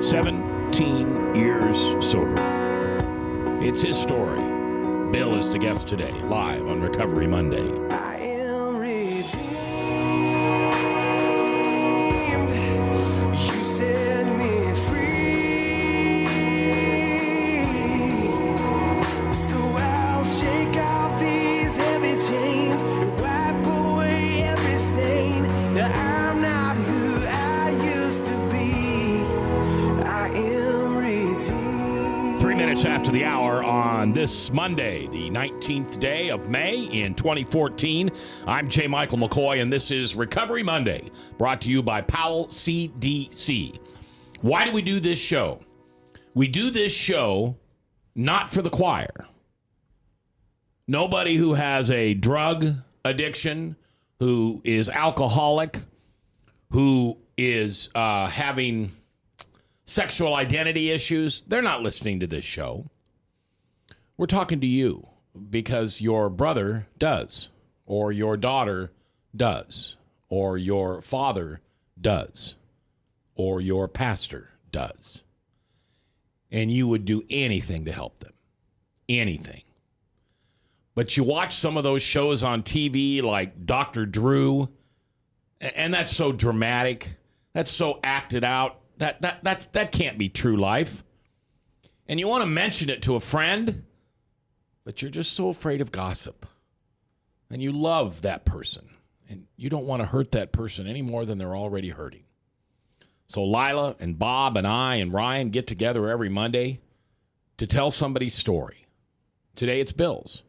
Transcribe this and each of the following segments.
17 years sober. It's his story. Bill is the guest today, live on Recovery Monday. I am redeemed. You set me free. So I'll shake off these heavy chains and wipe away every stain. That I'm not who I used to be. I am redeemed. 3 minutes after the hour on this Monday, the 19th day of May in 2014. I'm J. Michael McCoy, and this is Recovery Monday, brought to you by Powell CDC. Why do we do this show? We do this show not for the choir. Nobody who has a drug addiction, who is alcoholic, who is having sexual identity issues, they're not listening to this show. We're talking to you because your brother does, or your daughter does, or your father does, or your pastor does. And you would do anything to help them. Anything. But you watch some of those shows on TV like Dr. Drew, and that's so dramatic. That's so acted out. That can't be true life. And you want to mention it to a friend, but you're just so afraid of gossip. And you love that person. And you don't want to hurt that person any more than they're already hurting. So Lila and Bob and I and Ryan get together every Monday to tell somebody's story. Today it's Bill's.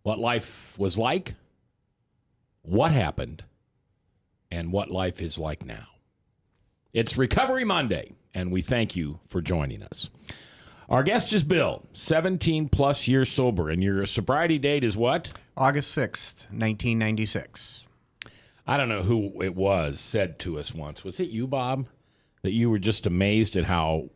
What life was like, what happened, and what life is like now. It's Recovery Monday, and we thank you for joining us. Our guest is Bill, 17 plus years sober, and your sobriety date is what? August 6th, 1996. I don't know who it was said to us once. Was it you, Bob? That you were just amazed at how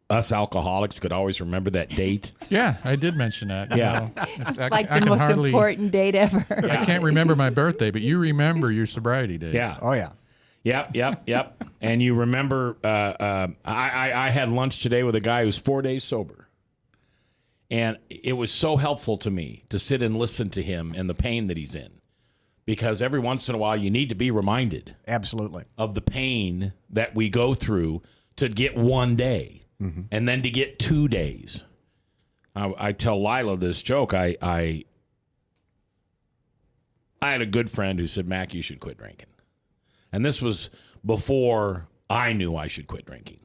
us alcoholics could always remember that date? Yeah, I did mention that. Yeah. It's like the most important date ever. I can't remember my birthday, but you remember your sobriety date. Yeah. Oh, yeah. Yep. And you remember, I had lunch today with a guy who's 4 days sober. And it was so helpful to me to sit and listen to him and the pain that he's in. Because every once in a while, you need to be reminded. Absolutely. Of the pain that we go through to get 1 day. Mm-hmm. And then to get 2 days. I tell Lila this joke. I had a good friend who said, Mac, you should quit drinking. And this was before I knew I should quit drinking.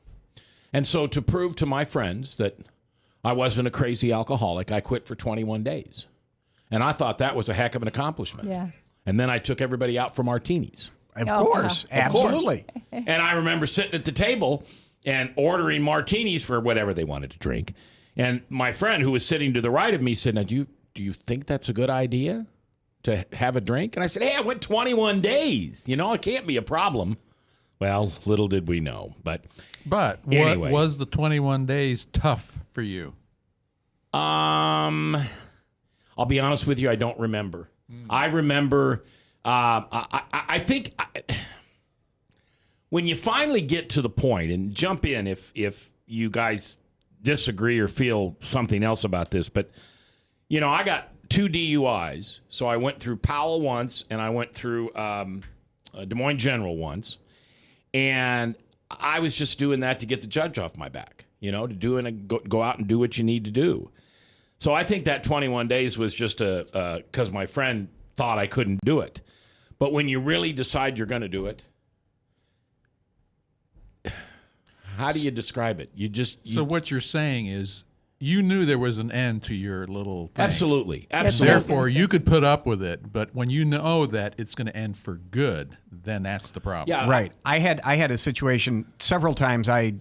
And so to prove to my friends that I wasn't a crazy alcoholic, I quit for 21 days. And I thought that was a heck of an accomplishment. Yeah. And then I took everybody out for martinis. Of course. Wow. Absolutely. And I remember sitting at the table and ordering martinis for whatever they wanted to drink. And my friend who was sitting to the right of me said, now, do you think that's a good idea to have a drink? And I said, hey, I went 21 days. You know, it can't be a problem. Well, little did we know. But anyway. What was the 21 days tough for you? I'll be honest with you, I don't remember. I remember, I think... when you finally get to the point, and jump in if you guys disagree or feel something else about this, but, you know, I got 2 DUIs, so I went through Powell once, and I went through Des Moines General once, and I was just doing that to get the judge off my back, you know, to go out and do what you need to do. So I think that 21 days was just because my friend thought I couldn't do it. But when you really decide you're going to do it, how do you describe it? So what you're saying is you knew there was an end to your little thing. Absolutely. Therefore, you could put up with it, but when you know that it's going to end for good, then that's the problem. Yeah. Right. I had a situation several times. I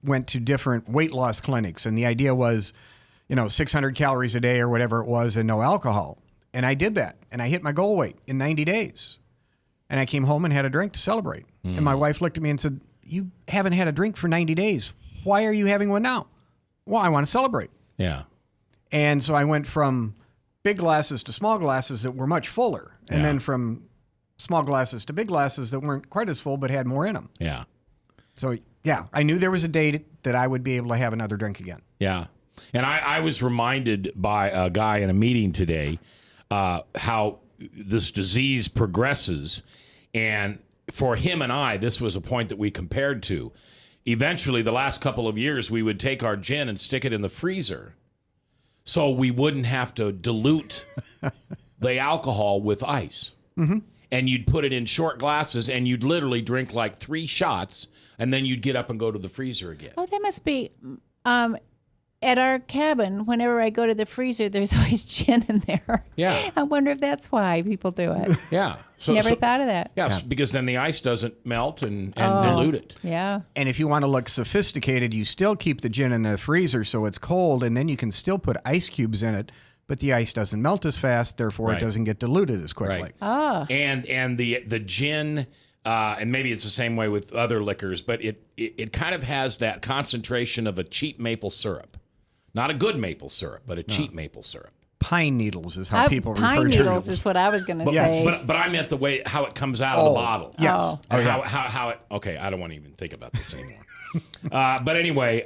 went to different weight loss clinics, and the idea was, 600 calories a day or whatever it was and no alcohol. And I did that, and I hit my goal weight in 90 days. And I came home and had a drink to celebrate. And my wife looked at me and said, you haven't had a drink for 90 days. Why are you having one now? Well, I want to celebrate. Yeah. And so I went from big glasses to small glasses that were much fuller. And then from small glasses to big glasses that weren't quite as full but had more in them. Yeah. So, yeah, I knew there was a day that I would be able to have another drink again. Yeah. And I was reminded by a guy in a meeting today how this disease progresses. And for him and I, this was a point that we compared to. Eventually, the last couple of years, we would take our gin and stick it in the freezer so we wouldn't have to dilute the alcohol with ice. Mm-hmm. And you'd put it in short glasses, and you'd literally drink like 3 shots, and then you'd get up and go to the freezer again. Oh, that must be at our cabin. Whenever I go to the freezer, there's always gin in there. Yeah. I wonder if that's why people do it. Yeah. Never thought of that. Yes, because then the ice doesn't melt and dilute it. Yeah. And if you want to look sophisticated, you still keep the gin in the freezer so it's cold, and then you can still put ice cubes in it, but the ice doesn't melt as fast, therefore Right. it doesn't get diluted as quickly. Right. Oh. And the gin, and maybe it's the same way with other liquors, but it kind of has that concentration of a cheap maple syrup. Not a good maple syrup, but a cheap maple syrup. Pine needles is how people refer Pine to needles it. is what I was going to Yes. say. But I meant the way how it comes out of the bottle. Yes. Oh. And yeah. how it. Okay, I don't want to even think about this anymore. But anyway,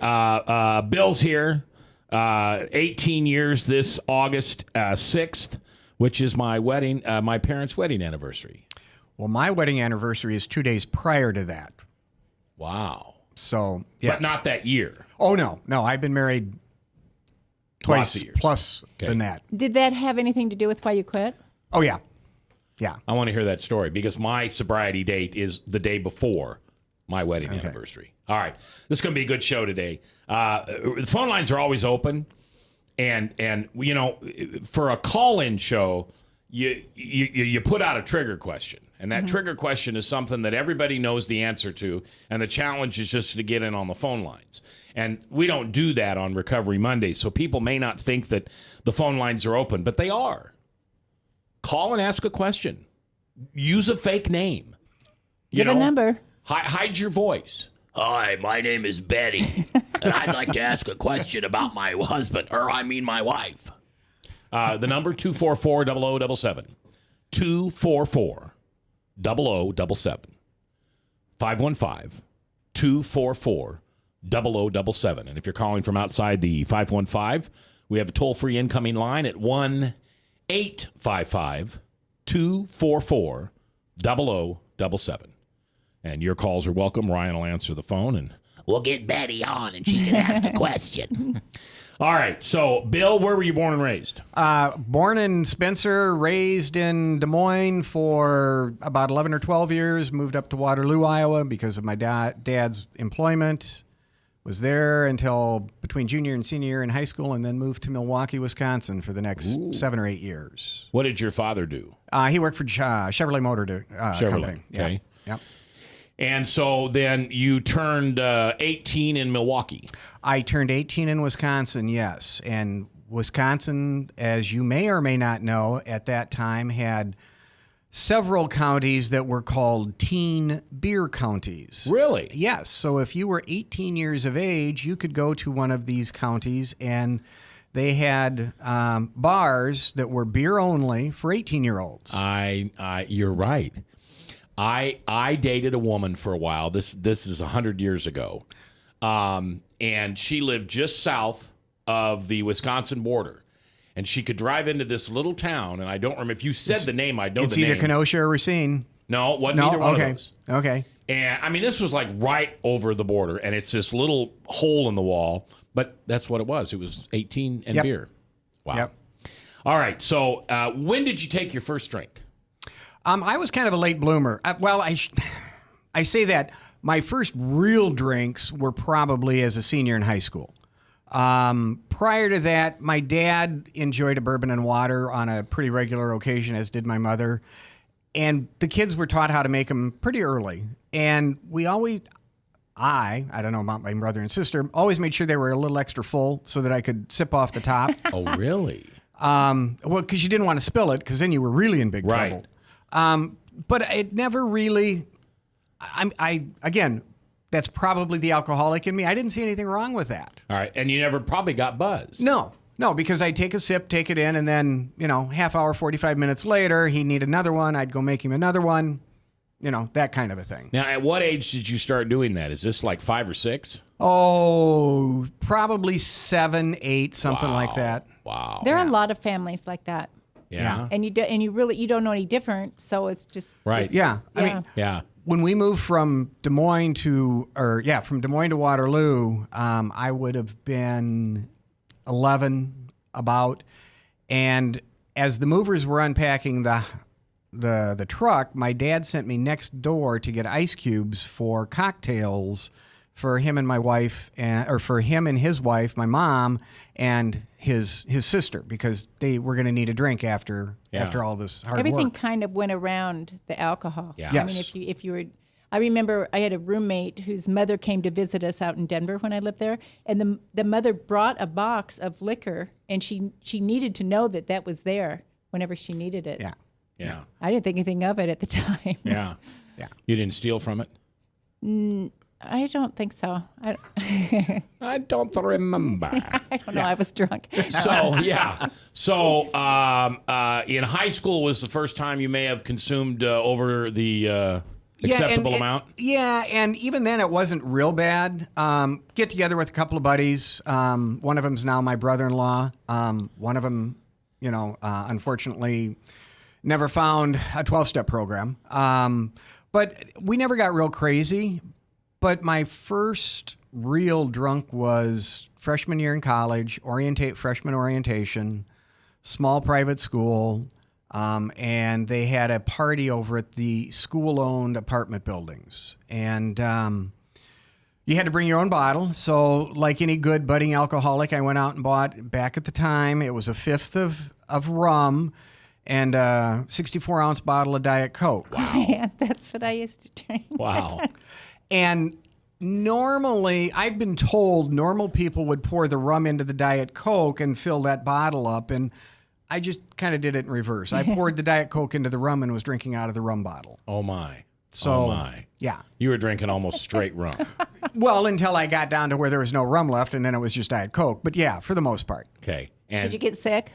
Bill's here. 18 years this August 6th, which is my wedding, my parents' wedding anniversary. Well, my wedding anniversary is 2 days prior to that. Wow. So, yes. But not that year. Oh, no. I've been married Lots twice of years. plus Okay. than that. Did that have anything to do with why you quit? Oh, yeah. Yeah. I want to hear that story because my sobriety date is the day before my wedding anniversary. All right. This is going to be a good show today. The phone lines are always open. And you know, for a call-in show, you put out a trigger question. And that trigger question is something that everybody knows the answer to. And the challenge is just to get in on the phone lines. And we don't do that on Recovery Monday. So people may not think that the phone lines are open, but they are. Call and ask a question. Use a fake name. Give a number. Hide your voice. Hi, my name is Betty, and I'd like to ask a question about my husband, or I mean my wife. The number 244-0077. 244-0077. 515-244-0077. And if you're calling from outside the 515, we have a toll-free incoming line at 1-855-244-0077. And your calls are welcome. Ryan will answer the phone, and we'll get Betty on, and she can ask a question. All right. So, Bill, where were you born and raised? Born in Spencer, raised in Des Moines for about 11 or 12 years, moved up to Waterloo, Iowa because of my dad's employment. Was there until between junior and senior year in high school, and then moved to Milwaukee, Wisconsin for the next 7 or 8 years. What did your father do? He worked for Chevrolet Motor Company. Okay. Yep. And so then you turned 18 in Milwaukee. I turned 18 in Wisconsin, yes. And Wisconsin, as you may or may not know, at that time had several counties that were called teen beer counties. Really? Yes. So if you were 18 years of age, you could go to one of these counties, and they had bars that were beer only for 18-year-olds. You're right. I dated a woman for a while. This is 100 years ago. And she lived just south of the Wisconsin border. And she could drive into this little town, and I don't remember. If you said the name, I'd know the name. It's either Kenosha or Racine. No, it wasn't either one okay. of those. Okay. And I mean, this was like right over the border, and it's this little hole in the wall. But that's what it was. It was 18 and Yep. beer. Wow. Yep. All right. So when did you take your first drink? I was kind of a late bloomer. I say that my first real drinks were probably as a senior in high school. Prior to that, my dad enjoyed a bourbon and water on a pretty regular occasion, as did my mother. And the kids were taught how to make them pretty early. And we always, I don't know about my brother and sister, always made sure they were a little extra full so that I could sip off the top. Oh, really? Well, because you didn't want to spill it, because then you were really in big Right. trouble. But it never really, again, that's probably the alcoholic in me. I didn't see anything wrong with that. All right. And you never probably got buzzed. No, because I'd take a sip, take it in, and then, half hour, 45 minutes later, he'd need another one. I'd go make him another one. that kind of a thing. Now, at what age did you start doing that? Is this like 5 or 6? Oh, probably 7, 8, something like that. Wow. There are a lot of families like that, Yeah. and you don't know any different. So it's just Right. it's- Yeah. I mean, Yeah. when we moved from Des Moines to Waterloo, I would have been 11 about. And as the movers were unpacking the truck, my dad sent me next door to get ice cubes for cocktails for him and my wife, or for him and his wife, my mom, and his sister, because they were going to need a drink after all this hard everything work. kind of went around the alcohol. Yeah. I mean, Yes. if you were, I remember I had a roommate whose mother came to visit us out in Denver when I lived there, and the mother brought a box of liquor, and she needed to know that was there whenever she needed it. Yeah. Yeah. I didn't think anything of it at the time. Yeah. Yeah. You didn't steal from it? I don't think so. I don't remember. I don't know. I was drunk. So, yeah. So, in high school was the first time you may have consumed over the acceptable amount? Yeah, and even then it wasn't real bad. Get together with a couple of buddies. One of them's now my brother-in-law. One of them, unfortunately, never found a 12-step program. But we never got real crazy. But my first real drunk was freshman year in college, freshman orientation, small private school. And they had a party over at the school-owned apartment buildings. And you had to bring your own bottle. So like any good budding alcoholic, I went out and bought, back at the time, it was a fifth of rum and a 64-ounce bottle of Diet Coke. Yeah, that's what I used to drink. Wow. And normally, I've been told normal people would pour the rum into the Diet Coke and fill that bottle up. And I just kind of did it in reverse. I poured the Diet Coke into the rum and was drinking out of the rum bottle. Oh, my. So, oh, my. Yeah. You were drinking almost straight rum. Well, until I got down to where there was no rum left, and then it was just Diet Coke. But yeah, for the most part. Okay. And Did you get sick?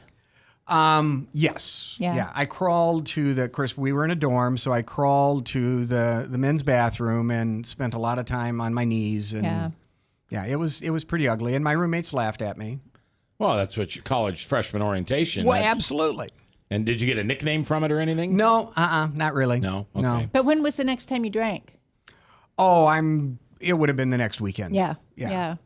Yes. Yeah. I crawled to of course, we were in a dorm, so I crawled to the men's bathroom and spent a lot of time on my knees. And yeah, it was pretty ugly. And my roommates laughed at me. well, that's what your college freshman orientation. Well, that's- absolutely. And did you get a nickname from it or anything? No, not really. No? Okay. No. But when was the next time you drank? Oh, it would have been the next weekend. Yeah. Yeah.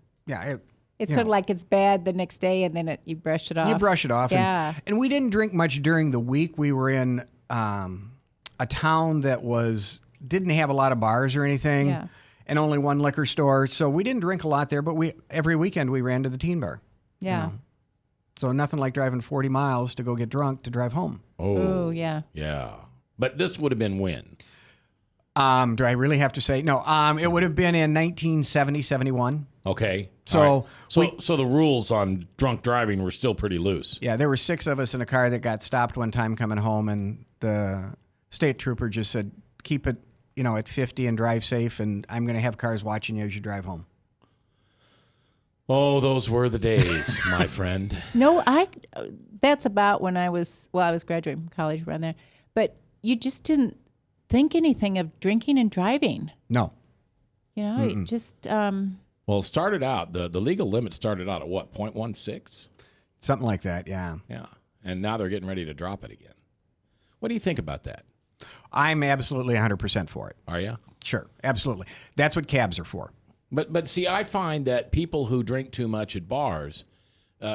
It's You sort of know. like it's bad the next day, and then you brush it off. You brush it off. Yeah. And we didn't drink much during the week. We were in a town that didn't have a lot of bars or anything, Yeah. and only one liquor store. So we didn't drink a lot there, but every weekend we ran to the teen bar. Yeah. So nothing like driving 40 miles to go get drunk to drive home. Oh, yeah. Yeah. But this would have been when? Do I really have to say? No, it would have been in 1970, 71. Okay. So All right. So the rules on drunk driving were still pretty loose. Yeah, there were 6 of us in a car that got stopped one time coming home, and the state trooper just said, keep it, at 50 and drive safe, and I'm going to have cars watching you as you drive home. Oh, those were the days, my friend. No, that's about when I was graduating from college around there. But you just didn't think anything of drinking and driving. No. It just, Well, it started out, the legal limit started out at what, 0.16? Something like that, yeah. Yeah. And now they're getting ready to drop it again. What do you think about that? I'm absolutely 100% for it. Are you? Sure, absolutely. That's what cabs are for. But see, I find that people who drink too much at bars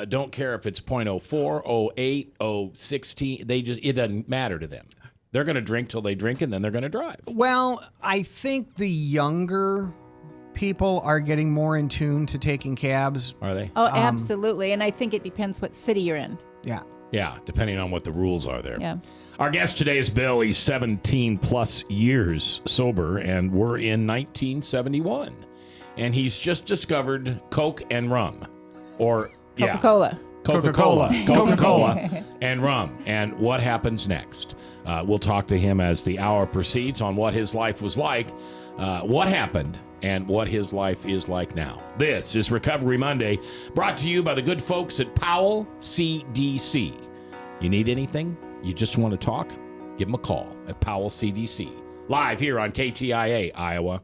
don't care if it's 0.04, 0.8, 0.16. It doesn't matter to them. They're going to drink till they drink, and then they're going to drive. Well, I think the younger people are getting more in tune to taking cabs. Are they? oh, absolutely. And I think it depends what city you're in. Yeah. Yeah, depending on what the rules are there. Yeah. Our guest today is Bill. He's 17 plus years sober, and we're in 1971. And he's just discovered Coke and rum. Or, yeah. Coca-Cola. Coca-Cola. Coca-Cola and rum. And what happens next? We'll talk to him as the hour proceeds on what his life was like, what happened, and what his life is like now. This is Recovery Monday, brought to you by the good folks at Powell CDC. You need anything? You just want to talk? Give them a call at Powell CDC, live here on KTIA, Iowa.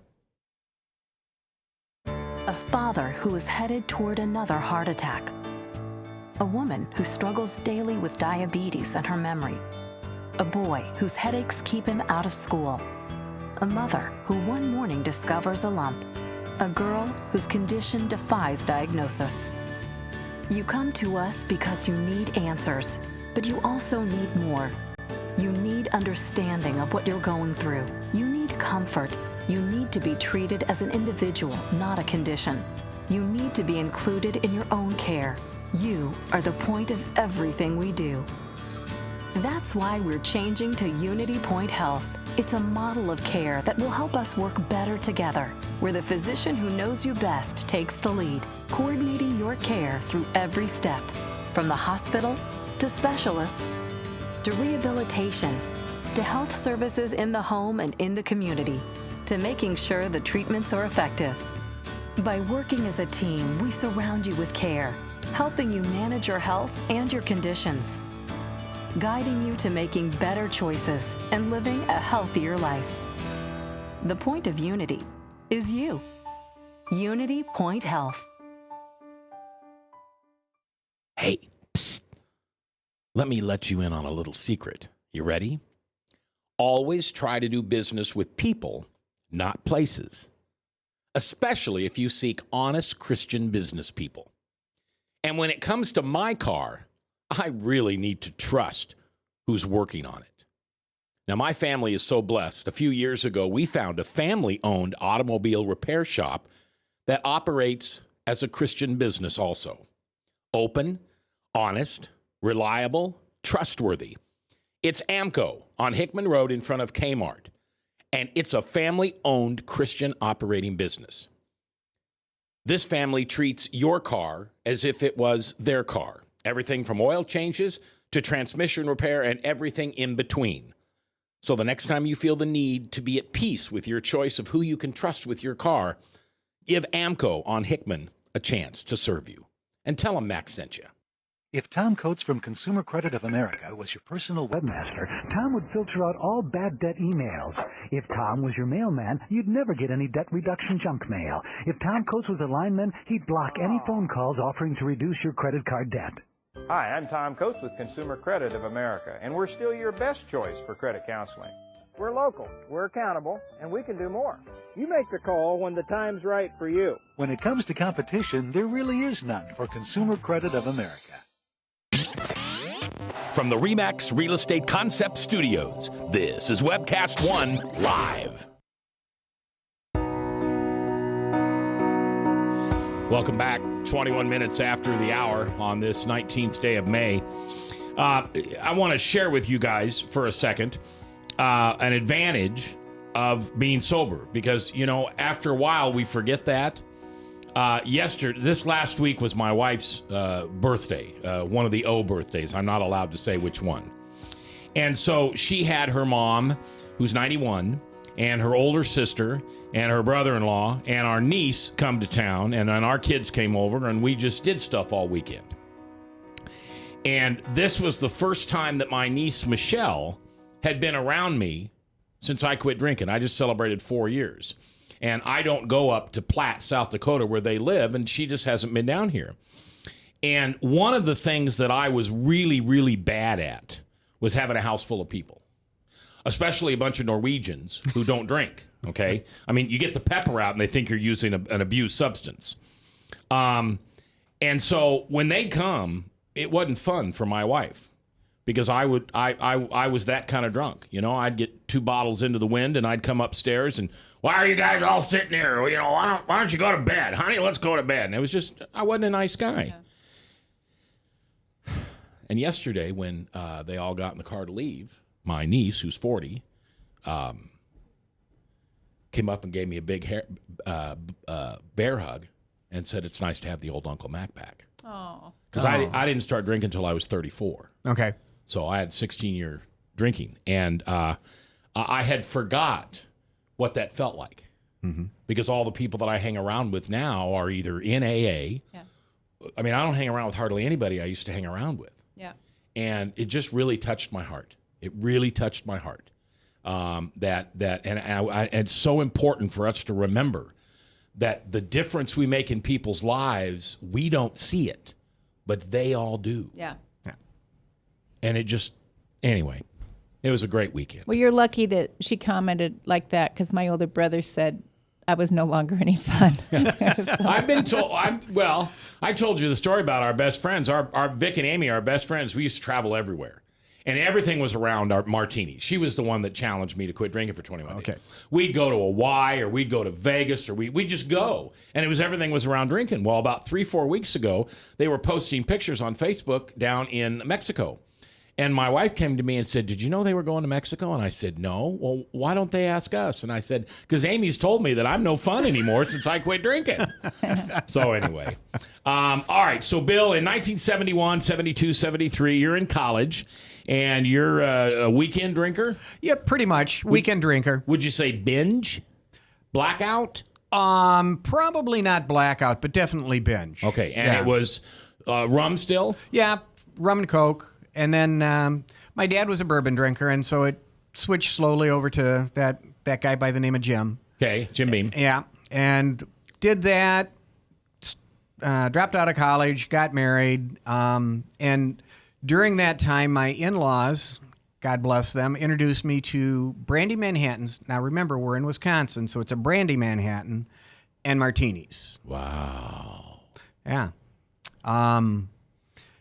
A father who is headed toward another heart attack. A woman who struggles daily with diabetes and her memory. A boy whose headaches keep him out of school. A mother who one morning discovers a lump. A girl whose condition defies diagnosis. You come to us because you need answers, but you also need more. You need understanding of what you're going through. You need comfort. You need to be treated as an individual, not a condition. You need to be included in your own care. You are the point of everything we do. That's why we're changing to Unity Point Health. It's a model of care that will help us work better together, where the physician who knows you best takes the lead, coordinating your care through every step, from the hospital to specialists to rehabilitation to health services in the home and in the community, to making sure the treatments are effective. By working as a team, we surround you with care, helping you manage your health and your conditions, guiding you to making better choices and living a healthier life. The point of Unity is you. Unity Point Health. Hey, psst. Let me let you in on a little secret. You ready? Always try to do business with people, not places, especially if you seek honest Christian business people. And when it comes to my car, I really need to trust who's working on it. Now, my family is so blessed. A few years ago, we found a family-owned automobile repair shop that operates as a Christian business also. Open, honest, reliable, trustworthy. It's AMCO on Hickman Road in front of Kmart, and it's a family-owned Christian operating business. This family treats your car as if it was their car. Everything from oil changes to transmission repair and everything in between. So the next time you feel the need to be at peace with your choice of who you can trust with your car, give AMCO on Hickman a chance to serve you. And tell them Max sent you. If Tom Coates from Consumer Credit of America was your personal webmaster, Tom would filter out all bad debt emails. If Tom was your mailman, you'd never get any debt reduction junk mail. If Tom Coates was a lineman, he'd block any phone calls offering to reduce your credit card debt. Hi, I'm Tom Coates with Consumer Credit of America, and we're still your best choice for credit counseling. We're local, we're accountable, and we can do more. You make the call when the time's right for you. When it comes to competition, there really is none for Consumer Credit of America. From the RE/MAX Real Estate Concept Studios, this is Webcast One Live. Welcome back. 21 minutes after the hour on this 19th day of May. I want to share with you guys for a second an advantage of being sober, because, you know, after a while we forget that. This last week was my wife's birthday, one of the O birthdays. I'm not allowed to say which one. And so she had her mom, who's 91, and her older sister, and her brother-in-law, and our niece come to town, and then our kids came over, and we just did stuff all weekend. And this was the first time that my niece, Michelle, had been around me since I quit drinking. I just celebrated 4 years. And I don't go up to Platte, South Dakota, where they live, and she just hasn't been down here. And one of the things that I was really, really bad at was having a house full of people, especially a bunch of Norwegians who don't drink, okay? I mean, you get the pepper out, and they think you're using an abused substance. And so when they come, it wasn't fun for my wife, because I was that kind of drunk. You know, I'd get 2 bottles into the wind, and I'd come upstairs and, why are you guys all sitting here? You know, why don't you go to bed? Honey, let's go to bed. And it was just, I wasn't a nice guy. Yeah. And yesterday when they all got in the car to leave, my niece, who's 40, came up and gave me a big bear hug and said, it's nice to have the old Uncle Mac back. Oh. Because I didn't start drinking until I was 34. Okay. So I had 16-year drinking. And I had forgot what that felt like. Mm-hmm. Because all the people that I hang around with now are either in AA. Yeah. I mean, I don't hang around with hardly anybody I used to hang around with. Yeah. And it just really touched my heart. It really touched my heart. And it's so important for us to remember that the difference we make in people's lives, we don't see it, but they all do. Yeah. And it just, anyway, it was a great weekend. Well, you're lucky that she commented like that, because my older brother said I was no longer any fun. I've been told. I told you the story about our best friends. Our Vic and Amy, our best friends. We used to travel everywhere, and everything was around our martinis. She was the one that challenged me to quit drinking for 21 days. We'd go to Hawaii, or we'd go to Vegas, or we'd just go, and everything was around drinking. Well, about 3-4 weeks ago, they were posting pictures on Facebook down in Mexico. And my wife came to me and said, "Did you know they were going to Mexico?" And I said, "No." "Well, why don't they ask us?" And I said, "Because Amy's told me that I'm no fun anymore since I quit drinking." So anyway. All right. So, Bill, in 1971, 72, 73, you're in college, and you're a weekend drinker? Yeah, pretty much. Weekend drinker. Would you say binge? Blackout? Probably not blackout, but definitely binge. Okay. And Yeah. it was rum still? Yeah, rum and Coke. And then my dad was a bourbon drinker, and so it switched slowly over to that guy by the name of Jim. Okay, Jim Beam. Yeah, and did that, dropped out of college, got married, and during that time, my in-laws, God bless them, introduced me to Brandy Manhattans. Now, remember, we're in Wisconsin, so it's a Brandy Manhattan and martinis. Wow. Yeah.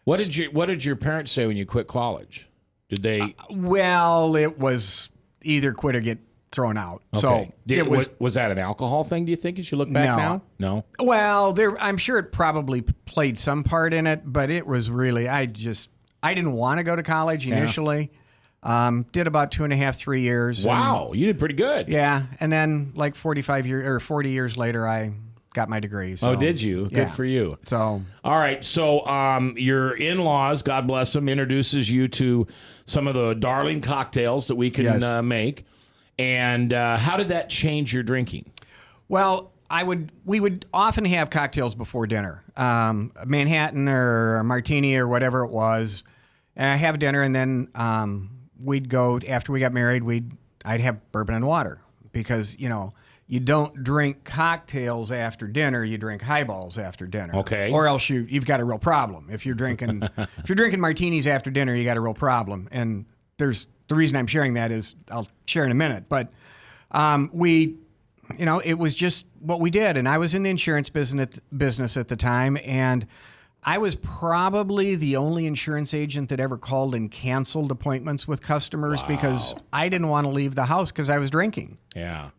What did your parents say when you quit college? Did they? Well, it was either quit or get thrown out. Okay. So was that an alcohol thing? Do you think, as you look back now? No. Well, I'm sure it probably played some part in it, but it was really I didn't want to go to college initially. Did about 2.5, 3 years. Wow, you did pretty good. Yeah, and then like 40 years later, I got my degree. So, oh, did you? Good yeah. for you. So, all right. So, your in-laws, God bless them, introduces you to some of the darling cocktails that we can make. And how did that change your drinking? Well, we would often have cocktails before dinner, Manhattan or a martini or whatever it was. Have dinner, and then we'd go after we got married. I'd have bourbon and water because you don't drink cocktails after dinner. You drink highballs after dinner. Okay. Or else you've got a real problem. If you're drinking martinis after dinner, you got a real problem. And the reason I'm sharing that is I'll share in a minute. But it was just what we did. And I was in the insurance business at the time, and I was probably the only insurance agent that ever called and canceled appointments with customers because I didn't want to leave the house because I was drinking. Yeah.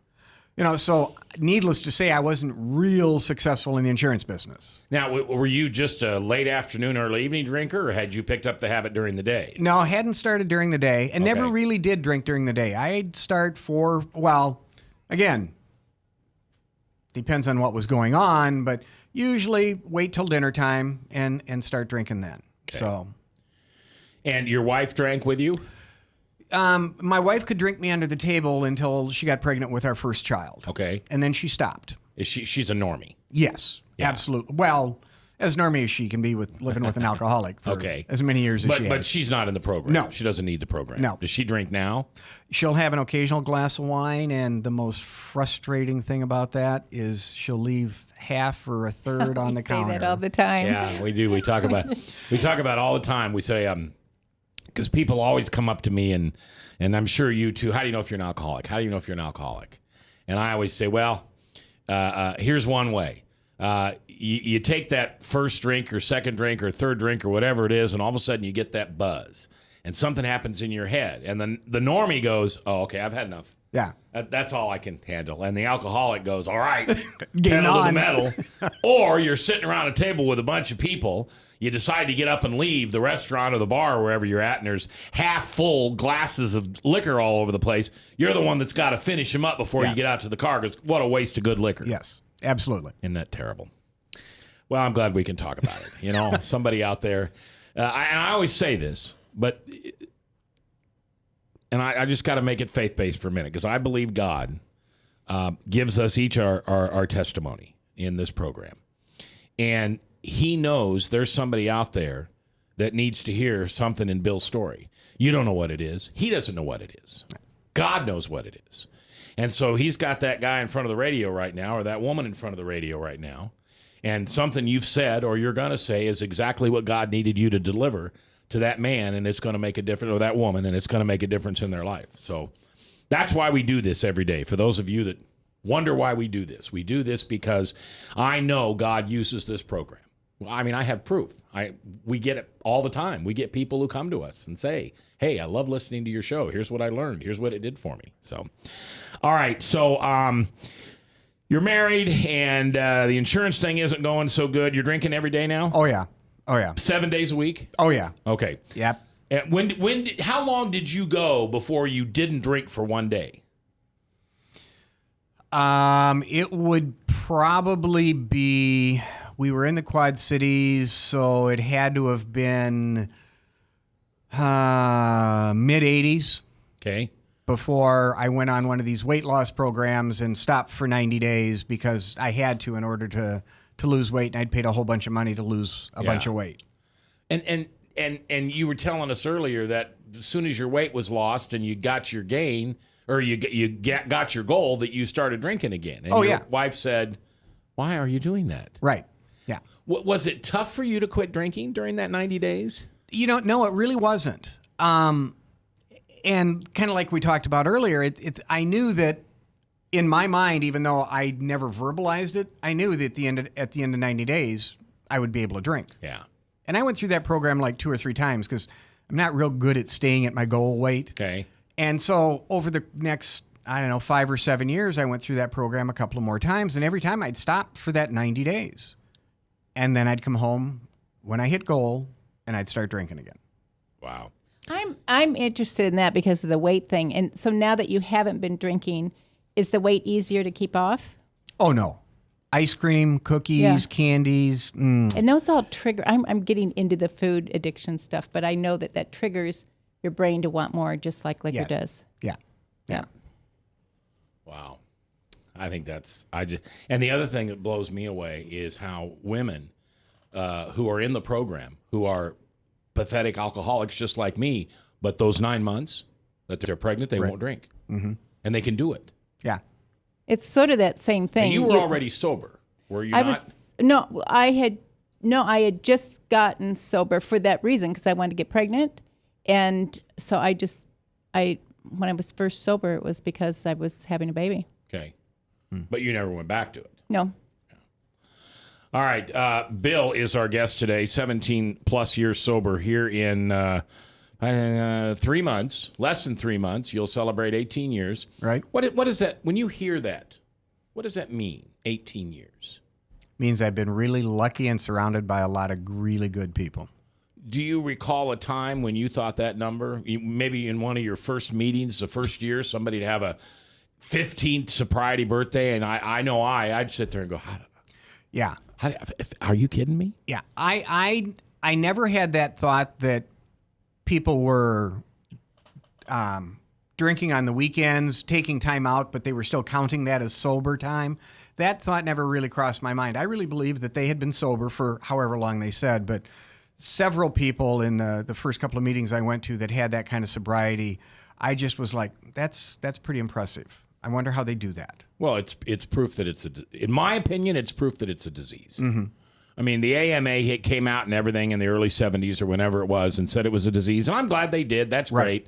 So needless to say, I wasn't real successful in the insurance business. Now, were you just a late afternoon, early evening drinker, or had you picked up the habit during the day? No, I hadn't started during the day and never really did drink during the day. I'd start again, depends on what was going on, but usually wait till dinner time and start drinking then. Okay. So. And your wife drank with you? My wife could drink me under the table until she got pregnant with our first child. Okay. And then she stopped. She's a normie? Yes, absolutely. Well, as normie as she can be living with an alcoholic for as many years as she has. But she's not in the program. No. She doesn't need the program. No. Does she drink now? She'll have an occasional glass of wine, and the most frustrating thing about that is she'll leave half or a third on the counter. We say that all the time. Yeah, we do. We talk about it all the time. We say, because people always come up to me, and I'm sure you too. How do you know if you're an alcoholic? How do you know if you're an alcoholic? And I always say, well, here's one way. You take that first drink or second drink or third drink or whatever it is, and all of a sudden you get that buzz, and something happens in your head, and then the normie goes, "Oh, okay, I've had enough. Yeah, that's all I can handle." And the alcoholic goes, "All right, Game pedal to the on." metal." Or you're sitting around a table with a bunch of people. You decide to get up and leave the restaurant or the bar or wherever you're at, and there's half full glasses of liquor all over the place. You're the one that's got to finish them up before you get out to the car, because what a waste of good liquor. Yes, absolutely. Isn't that terrible? Well, I'm glad we can talk about it. Somebody out there, I always say this, but I just got to make it faith-based for a minute, because I believe God gives us each our testimony in this program. And he knows there's somebody out there that needs to hear something in Bill's story. You don't know what it is. He doesn't know what it is. God knows what it is. And so he's got that guy in front of the radio right now, or that woman in front of the radio right now. And something you've said or you're going to say is exactly what God needed you to deliver to that man, and it's going to make a difference, or that woman, and it's going to make a difference in their life. So that's why we do this every day. For those of you that wonder why we do this because I know God uses this program. Well, I mean, I have proof. We get it all the time. We get people who come to us and say, hey, I love listening to your show. Here's what I learned. Here's what it did for me. So, all right. So you're married, and the insurance thing isn't going so good. You're drinking every day now? Oh, yeah. Oh, yeah. 7 days a week? Oh, yeah. Okay. Yep. And how long did you go before you didn't drink for one day? It would probably be, we were in the Quad Cities, so it had to have been mid-'80s. Okay. Before I went on one of these weight loss programs and stopped for 90 days because I had to in order to lose weight, and I'd paid a whole bunch of money to lose a bunch of weight. And you were telling us earlier that as soon as your weight was lost and you got your gain, or you got your goal, that you started drinking again. And your wife said, why are you doing that? Right. Yeah. Was it tough for you to quit drinking during that 90 days? No, it really wasn't. And kind of like we talked about earlier, I knew that in my mind, even though I never verbalized it, I knew that at the end of 90 days, I would be able to drink. Yeah. And I went through that program like 2 or 3 times because I'm not real good at staying at my goal weight. Okay. And so over the next, 5 or 7 years, I went through that program a couple of more times. And every time I'd stop for that 90 days. And then I'd come home when I hit goal and I'd start drinking again. Wow. I'm interested in that because of the weight thing. And so now that you haven't been drinking, is the weight easier to keep off? Oh, no. Ice cream, cookies, candies. And those all trigger. I'm getting into the food addiction stuff, but I know that triggers your brain to want more, just like liquor does. Yeah. Wow. I think and the other thing that blows me away is how women who are in the program, who are pathetic alcoholics just like me, but those 9 months that they're pregnant, they won't drink. Mm-hmm. And they can do it. Yeah. It's sort of that same thing. And you were already sober, were you not? I had just gotten sober for that reason because I wanted to get pregnant. And so when I was first sober, it was because I was having a baby. Okay. But you never went back to it. No. All right. Bill is our guest today, 17 plus years sober here in 3 months, less than 3 months. You'll celebrate 18 years. Right. What is that? When you hear that, what does that mean, 18 years? Means I've been really lucky and surrounded by a lot of really good people. Do you recall a time when you thought that number? Maybe in one of your first meetings, the first year, somebody to have a 15th sobriety birthday, and I'd sit there and go, Yeah. Are you kidding me? Yeah. I never had that thought that people were drinking on the weekends, taking time out, but they were still counting that as sober time. That thought never really crossed my mind. I really believed that they had been sober for however long they said, but several people in the first couple of meetings I went to that had that kind of sobriety, I just was like, that's pretty impressive. I wonder how they do that. Well, it's proof that in my opinion, it's proof that it's a disease. Mm-hmm. I mean, the AMA came out and everything in the early 70s or whenever it was and said it was a disease. And I'm glad they did. That's great.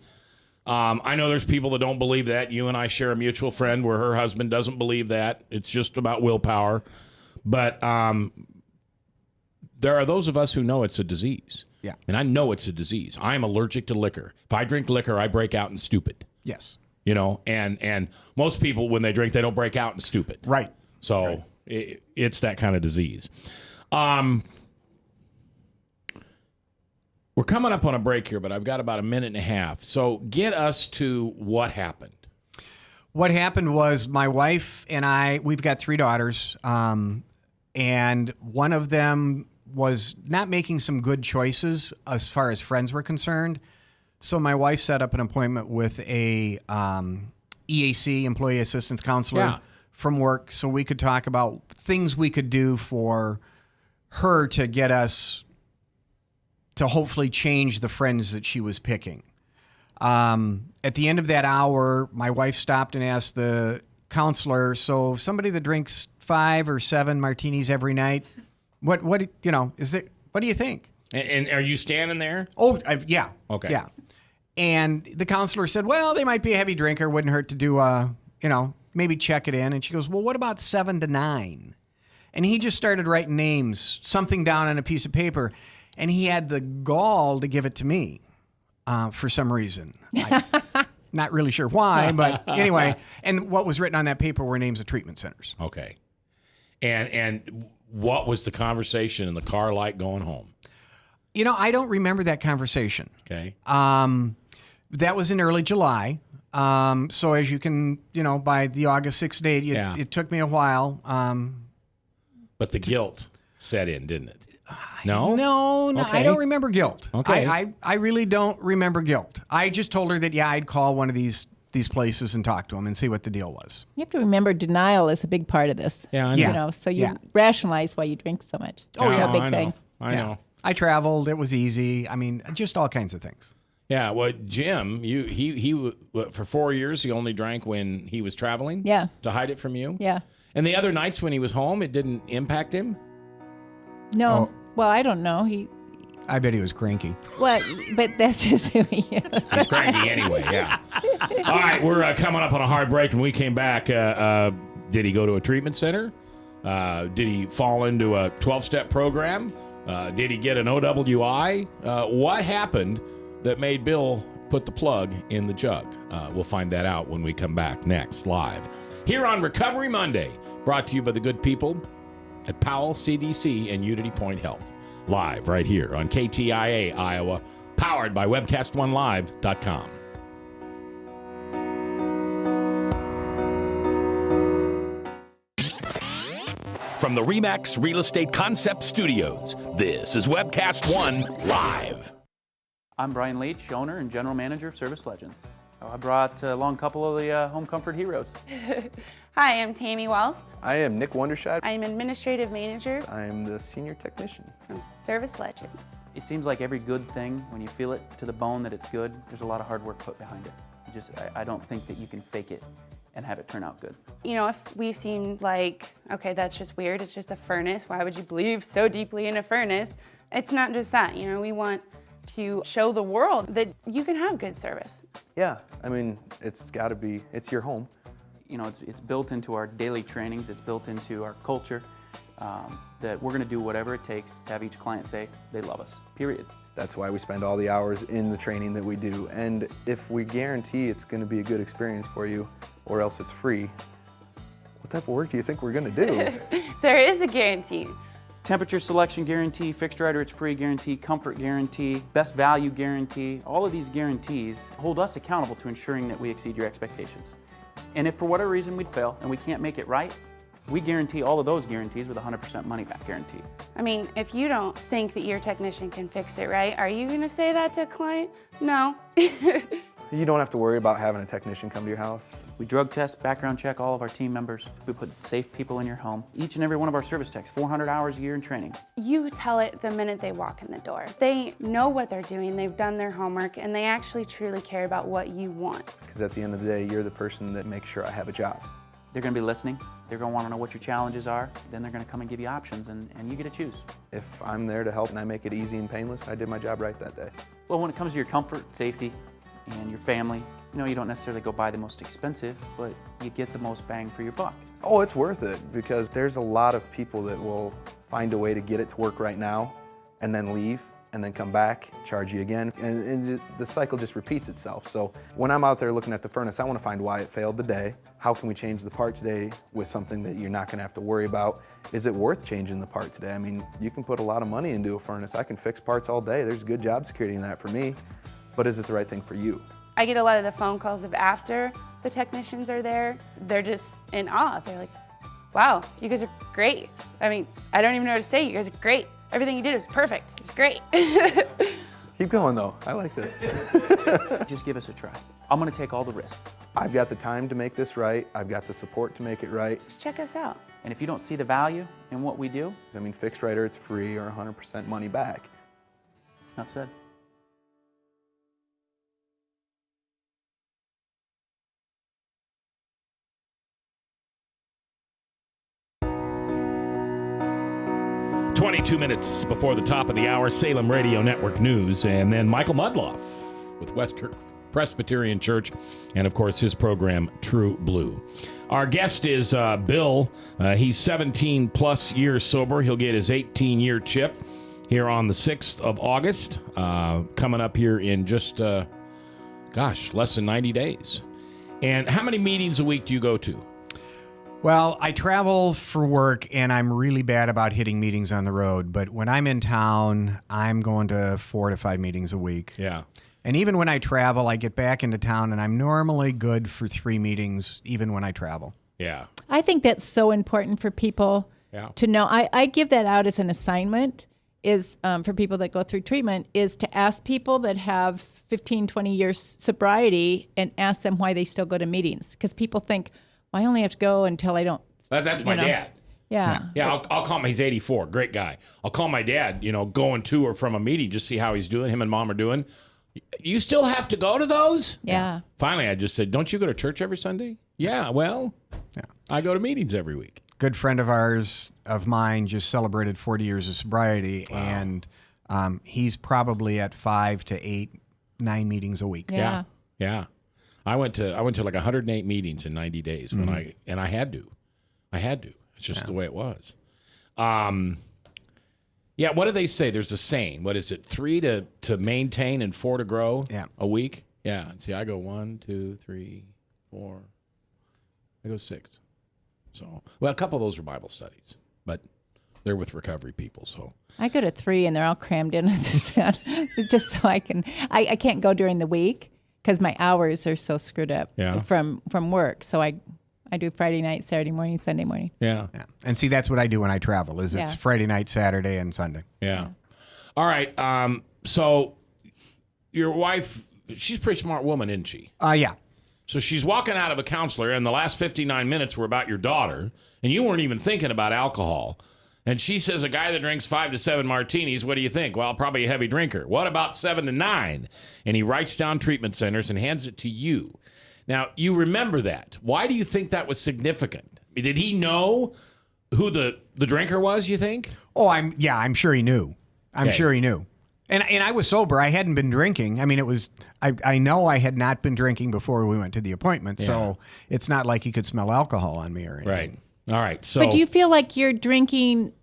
I know there's people that don't believe that. You and I share a mutual friend where her husband doesn't believe that. It's just about willpower. But there are those of us who know it's a disease. Yeah. And I know it's a disease. I'm allergic to liquor. If I drink liquor, I break out in stupid. Yes. You know, and most people, when they drink, they don't break out in stupid. Right. So it's that kind of disease. We're coming up on a break here, but I've got about a minute and a half. So get us to what happened. What happened was my wife and we've got 3 daughters, and one of them was not making some good choices as far as friends were concerned. So my wife set up an appointment with a EAC, Employee Assistance Counselor, from work so we could talk about things we could do for her to get us to hopefully change the friends that she was picking. At the end of that hour, my wife stopped and asked the counselor, so somebody that drinks 5 or 7 martinis every night, what is it? What do you think? And are you standing there? Oh, yeah. Okay. Yeah. And the counselor said, well, they might be a heavy drinker. Wouldn't hurt to do, maybe check it in. And she goes, well, what about 7 to 9? And he just started writing names, something down on a piece of paper. And he had the gall to give it to me for some reason. Not really sure why, but anyway. And what was written on that paper were names of treatment centers. Okay. And what was the conversation in the car like going home? I don't remember that conversation. Okay. That was in early July. So as you can, by the August 6th date, it took me a while. But the guilt set in, didn't it? No? No, Okay. I don't remember guilt. Okay. I really don't remember guilt. I just told her that, I'd call one of these places and talk to them and see what the deal was. You have to remember denial is a big part of this. Yeah, I know. Yeah. So you rationalize why you drink so much. Oh, yeah. A big I thing. know. I know. I traveled. It was easy. I mean, just all kinds of things. Yeah, well, Jim, he for 4 years he only drank when he was traveling. Yeah. To hide it from you. Yeah. And the other nights when he was home, it didn't impact him. No. Well, I don't know. I bet he was cranky. Well, but that's just who he is. He's cranky anyway. Yeah. All right, we're coming up on a hard break. When we came back, did he go to a treatment center? Did he fall into a 12-step program? Did he get an OWI? What happened that made Bill put the plug in the jug? We'll find that out when we come back next, live here on Recovery Monday, brought to you by the good people at Powell CDC and Unity Point Health. Live right here on KTIA Iowa, powered by WebcastOneLive.com. From the RE/MAX Real Estate Concept Studios, this is Webcast One Live. I'm Brian Leach, owner and general manager of Service Legends. I brought along a couple of the home comfort heroes. Hi, I'm Tammy Wells. I am Nick Wondershide. I am administrative manager I am the senior technician from Service Legends. It seems like every good thing, when you feel it to the bone that it's good, there's a lot of hard work put behind it. I don't think that you can fake it and have it turn out good. If we seem like, okay, that's just weird, it's just a furnace, why would you believe so deeply in a furnace? It's not just that, we want to show the world that you can have good service. Yeah, I mean, it's your home. It's built into our daily trainings, it's built into our culture, that we're gonna do whatever it takes to have each client say they love us, period. That's why we spend all the hours in the training that we do. And if we guarantee it's gonna be a good experience for you, or else it's free, what type of work do you think we're gonna do? There is a guarantee. Temperature selection guarantee, fixed right or it's free guarantee, comfort guarantee, best value guarantee. All of these guarantees hold us accountable to ensuring that we exceed your expectations. And if for whatever reason we'd fail and we can't make it right, we guarantee all of those guarantees with a 100% money back guarantee. I mean, if you don't think that your technician can fix it right, are you gonna say that to a client? No. You don't have to worry about having a technician come to your house. We drug test, background check all of our team members. We put safe people in your home. Each and every one of our service techs, 400 hours a year in training. You tell it the minute they walk in the door. They know what they're doing, they've done their homework, and they actually truly care about what you want. Because at the end of the day, you're the person that makes sure I have a job. They're gonna be listening. They're gonna wanna know what your challenges are. Then they're gonna come and give you options, and you get to choose. If I'm there to help and I make it easy and painless, I did my job right that day. Well, when it comes to your comfort, safety, and your family, you don't necessarily go buy the most expensive, but you get the most bang for your buck. Oh, it's worth it, because there's a lot of people that will find a way to get it to work right now and then leave and then come back, charge you again, and the cycle just repeats itself. So when I'm out there looking at the furnace, I want to find why it failed today. How can we change the part today with something that you're not going to have to worry about? Is it worth changing the part today? I mean, you can put a lot of money into a furnace. I can fix parts all day. There's good job security in that for me, but is it the right thing for you? I get a lot of the phone calls of after the technicians are there. They're just in awe. They're like, wow, you guys are great. I mean, I don't even know what to say. You guys are great. Everything you did was perfect. It was great. Keep going though, I like this. Just give us a try. I'm gonna take all the risk. I've got the time to make this right. I've got the support to make it right. Just check us out. And if you don't see the value in what we do, I mean, fixed right or it's free or 100% money back. enough said. 22 minutes before the top of the hour, Salem Radio Network News, and then Michael Mudloff with Westkirk Presbyterian Church, and of course his program, True Blue. Our guest is Bill. He's 17 plus years sober. He'll get his 18-year chip here on the 6th of August, coming up here in just, less than 90 days. And how many meetings a week do you go to? Well, I travel for work, and I'm really bad about hitting meetings on the road. But when I'm in town, I'm going to 4 to 5 meetings a week. Yeah. And even when I travel, I get back into town, and I'm normally good for 3 meetings, even when I travel. Yeah. I think that's so important for people to know. I give that out as an assignment is for people that go through treatment is to ask people that have 15, 20 years sobriety and ask them why they still go to meetings. Because people think, well, I only have to go until I don't. That's my dad. Yeah. Yeah, I'll call him. He's 84. Great guy. I'll call my dad, going to or from a meeting, just see how he's doing, him and mom are doing. You still have to go to those? Yeah. Finally, I just said, don't you go to church every Sunday? Yeah, well, I go to meetings every week. Good friend of mine, just celebrated 40 years of sobriety, and he's probably at 5 to 8, 9 meetings a week. Yeah. Yeah. I went to like 108 meetings in 90 days when I had to. It's just the way it was. Yeah, what do they say? There's a saying. What is it? 3 to maintain and 4 to grow a week? Yeah. See, I go 1, 2, 3, 4. I go 6. So, well, a couple of those are Bible studies, but they're with recovery people. So I go to 3 and they're all crammed in with this, just so I can't go during the week because my hours are so screwed up from work. So I do Friday night, Saturday morning, Sunday morning. Yeah. And see, that's what I do when I travel is it's Friday night, Saturday, and Sunday. Yeah. All right. So your wife, she's a pretty smart woman, isn't she? Yeah. So she's walking out of a counselor, and the last 59 minutes were about your daughter, and you weren't even thinking about alcohol. And she says, a guy that drinks 5 to 7 martinis, what do you think? Well, probably a heavy drinker. What about 7 to 9? And he writes down treatment centers and hands it to you. Now, you remember that. Why do you think that was significant? Did he know who the drinker was, you think? Oh, I'm sure he knew. I'm sure he knew. And I was sober. I hadn't been drinking. I mean, I know I had not been drinking before we went to the appointment, so it's not like he could smell alcohol on me or anything. Right. All right. So, but do you feel like your drinking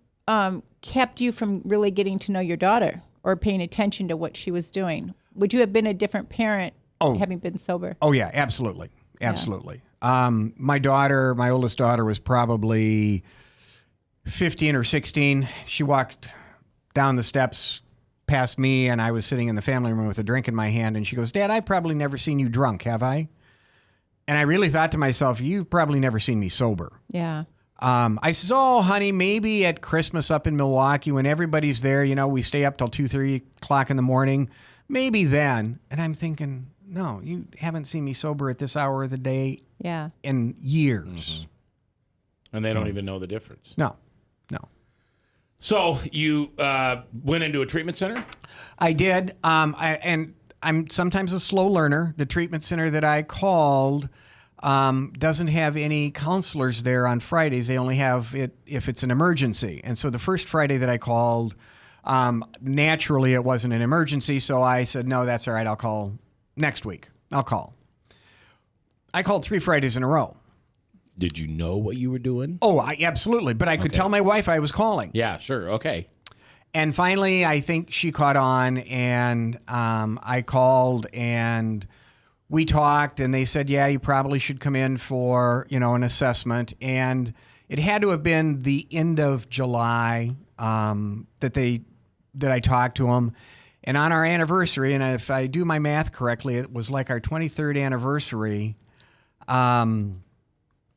kept you from really getting to know your daughter or paying attention to what she was doing? Would you have been a different parent having been sober? Oh, yeah, absolutely. Absolutely. My oldest daughter was probably 15 or 16. She walked down the steps past me, and I was sitting in the family room with a drink in my hand, and she goes, "Dad, I've probably never seen you drunk, have I?" And I really thought to myself, you've probably never seen me sober. Yeah. I says, "Oh, honey, maybe at Christmas up in Milwaukee when everybody's there, we stay up till 2, 3 o'clock in the morning. Maybe then." And I'm thinking, no, you haven't seen me sober at this hour of the day in years. Mm-hmm. And they don't even know the difference. No. So you went into a treatment center? I did. And I'm sometimes a slow learner. The treatment center that I called doesn't have any counselors there on Fridays. They only have it if it's an emergency. And so the first Friday that I called, naturally it wasn't an emergency. So I said, no, that's all right. I'll call next week. I'll call. I called 3 Fridays in a row. Did you know what you were doing? Oh, absolutely. But I could tell my wife I was calling. Yeah, sure. Okay. And finally, I think she caught on, and I called, and we talked, and they said, yeah, you probably should come in for, an assessment. And it had to have been the end of July that I talked to them. And on our anniversary, and if I do my math correctly, it was like our 23rd anniversary,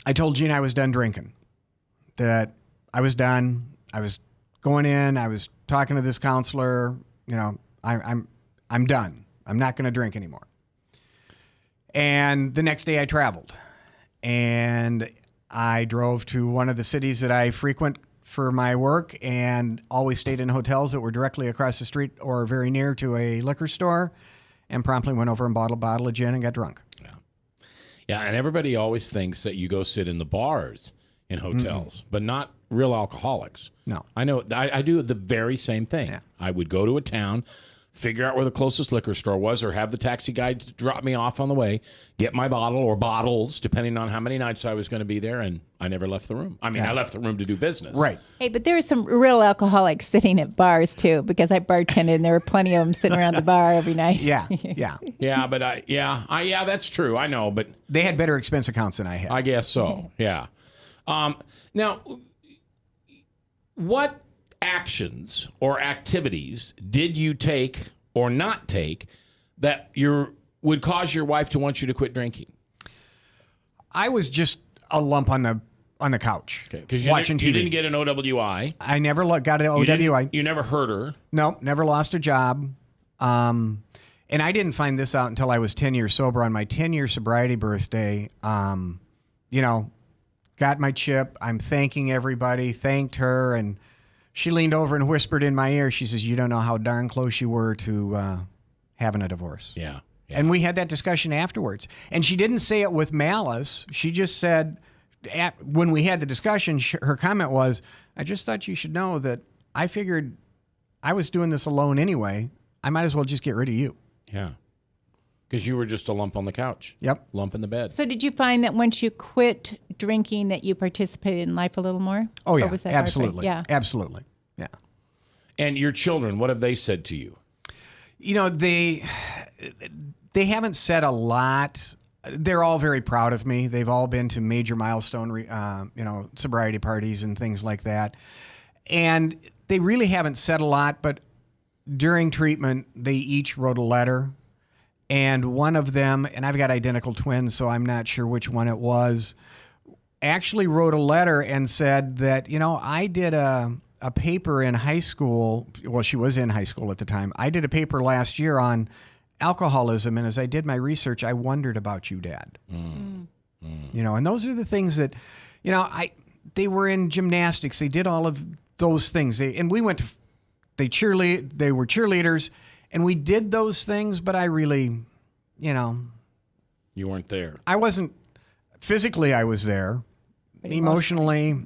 I told Gina I was done drinking, that I was done. I was going in. I was talking to this counselor. I'm done. I'm not going to drink anymore. And the next day I traveled, and I drove to one of the cities that I frequent for my work, and always stayed in hotels that were directly across the street or very near to a liquor store, and promptly went over and bought a bottle of gin and got drunk. Yeah, and everybody always thinks that you go sit in the bars, in hotels, but not real alcoholics. No. I know. I do the very same thing. Yeah. I would go to a town, figure out where the closest liquor store was, or have the taxi guide drop me off on the way, get my bottle or bottles, depending on how many nights I was going to be there, and I never left the room. I mean, I left the room to do business. Right. Hey, but there are some real alcoholics sitting at bars too, because I bartended and there were plenty of them sitting around the bar every night. Yeah. Yeah. Yeah, but yeah, that's true. I know, but They had better expense accounts than I had. I guess so. Yeah. Now, what actions or activities did you take or not take that would cause your wife to want you to quit drinking? I was just a lump on the couch, Because watching TV. You didn't get an OWI. I never got an OWI. You never hurt her. No, never lost a job. And I didn't find this out until I was 10 years sober. On my 10-year sobriety birthday, got my chip. I'm thanking everybody, thanked her, and she leaned over and whispered in my ear. She says, "You don't know how darn close you were to having a divorce." Yeah. And we had that discussion afterwards. And she didn't say it with malice. She just said, when we had the discussion, her comment was, "I just thought you should know that I figured I was doing this alone anyway. I might as well just get rid of you." Yeah. Because you were just a lump on the couch. Yep. Lump in the bed. So did you find that once you quit drinking that you participated in life a little more? Oh, yeah. Or was that hard for you? Absolutely. Yeah. Absolutely. Yeah. And your children, what have they said to you? They haven't said a lot. They're all very proud of me. They've all been to major milestone, sobriety parties and things like that. And they really haven't said a lot, but during treatment, they each wrote a letter. And one of them, and I've got identical twins, so I'm not sure which one it was, actually wrote a letter and said that, I did a paper in high school. Well, she was in high school at the time. I did a paper last year on alcoholism, and as I did my research, I wondered about you, Dad. And those are the things that, they were in gymnastics. They did all of those things. They were cheerleaders, and we did those things, but I really, You weren't there. I wasn't, physically I was there. But Emotionally,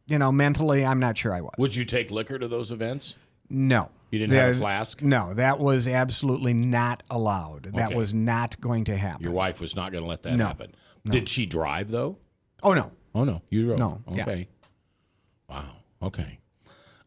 mentally, I'm not sure I was. Would you take liquor to those events? No. You didn't have a flask? No, that was absolutely not allowed. That Okay. was not going to happen. Your wife was not going to let that No. happen. Did she drive, though? Oh, no. Oh, no. You drove. No, yeah. Okay. Wow. Okay.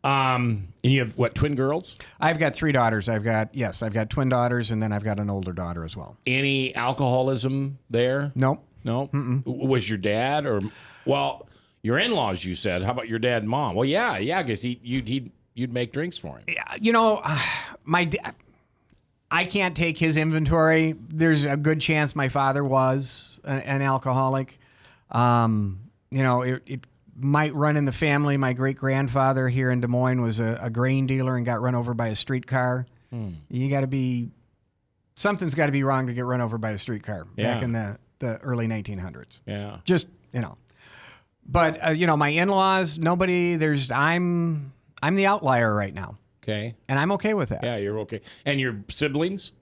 And you have, what, twin girls? I've got 3 daughters. I've got twin daughters, and then I've got an older daughter as well. Any alcoholism there? Nope. No? Was your dad or, well, your in-laws, you said. How about your dad and mom? Well, yeah, I guess you'd make drinks for him. My dad, I can't take his inventory. There's a good chance my father was an alcoholic. It might run in the family. My great-grandfather here in Des Moines was a grain dealer and got run over by a streetcar. Something's got to be wrong to get run over by a streetcar back in the early 1900s. Yeah. Just, But, my in-laws, nobody, I'm the outlier right now. Okay. And I'm okay with that. Yeah, you're okay. And your siblings?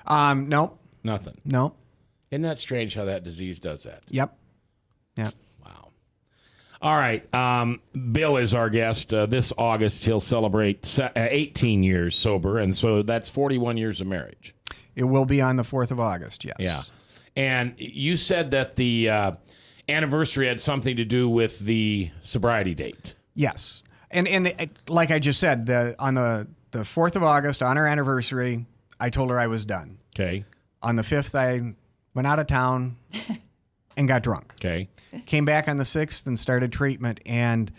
Nope. Nothing. Nope. Isn't that strange how that disease does that? Yep. Yep. Wow. All right. Bill is our guest. This August, he'll celebrate 18 years sober, and so that's 41 years of marriage. It will be on the 4th of August, yes. Yeah. And you said that the anniversary had something to do with the sobriety date. Yes. And like I just said, on the 4th of August, on our anniversary, I told her I was done. Okay. On the 5th, I went out of town and got drunk. Okay. Came back on the 6th and started treatment. And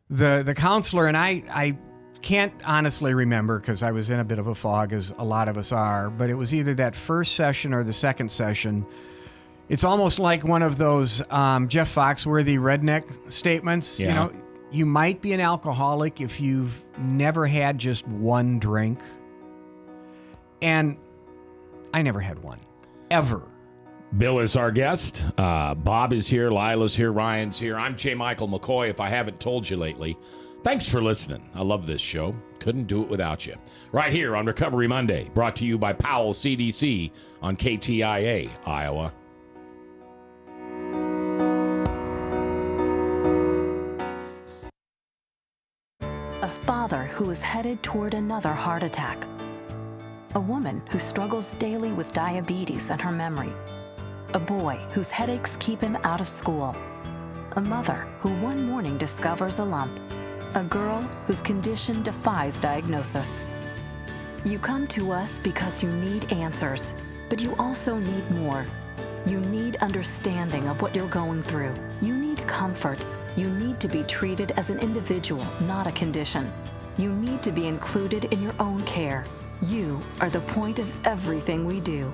the counselor, and I can't honestly remember because I was in a bit of a fog, as a lot of us are, but it was either that first session or the second session. It's almost like one of those Jeff Foxworthy redneck statements. Yeah. You might be an alcoholic if you've never had just one drink. And I never had one. Ever. Bill is our guest. Bob is here. Lila's here. Ryan's here. I'm J. Michael McCoy, if I haven't told you lately. Thanks for listening. I love this show. Couldn't do it without you. Right here on Recovery Monday, brought to you by Powell CDC on KTIA, Iowa. A father who is headed toward another heart attack. A woman who struggles daily with diabetes and her memory. A boy whose headaches keep him out of school. A mother who one morning discovers a lump. A girl whose condition defies diagnosis. You come to us because you need answers, but you also need more. You need understanding of what you're going through. You need comfort. You need to be treated as an individual, not a condition. You need to be included in your own care. You are the point of everything we do.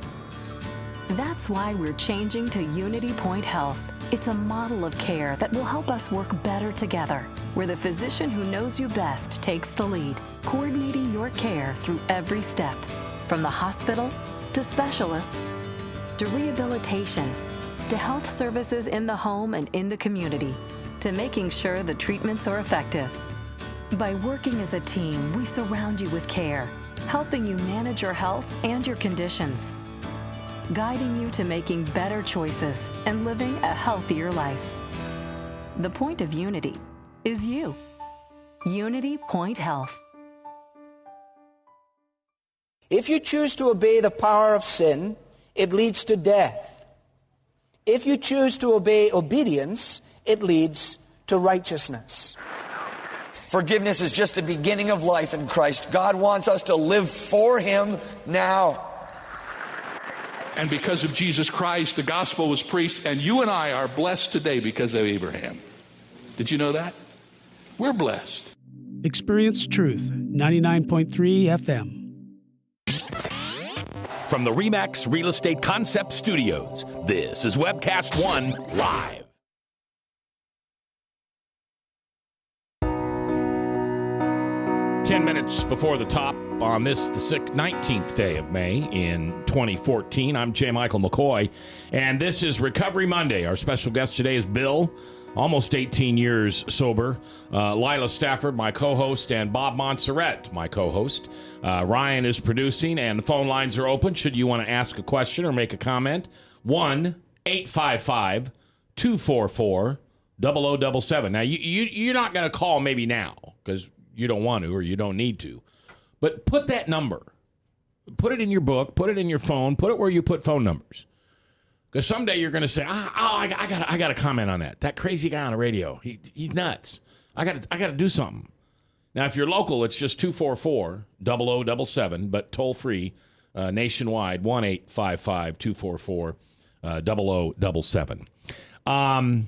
That's why we're changing to Unity Point Health. It's a model of care that will help us work better together, where the physician who knows you best takes the lead, coordinating your care through every step, from the hospital to specialists to rehabilitation to health services in the home and in the community, to making sure the treatments are effective. By working as a team, we surround you with care, helping you manage your health and your conditions, guiding you to making better choices and living a healthier life. The point of Unity is you. Unity Point Health. If you choose to obey the power of sin, it leads to death. If you choose to obey obedience, it leads to righteousness. Forgiveness is just the beginning of life in Christ. God wants us to live for Him now. And because of Jesus Christ, the gospel was preached, and you and I are blessed today because of Abraham. Did you know that? We're blessed. Experience Truth, 99.3 FM. From the RE/MAX Real Estate Concept Studios, this is Webcast One Live. Ten minutes before the top on this, the 19th day of May in 2014. I'm J. Michael McCoy, and this is Recovery Monday. Our special guest today is Bill, almost 18 years sober. Lila Stafford, my co-host, and Bob Montserrat, my co-host. Ryan is producing, and the phone lines are open should you want to ask a question or make a comment. 1-855-244-0077. Now, you're not going to call maybe now because you don't want to or you don't need to. But put that number. Put it in your book. Put it in your phone. Put it where you put phone numbers. Because someday you're going to say, I got to comment on that. That crazy guy on the radio, he's nuts. I got to do something. Now, if you're local, it's just 244-0077, but toll free nationwide, 1-855-244-0077.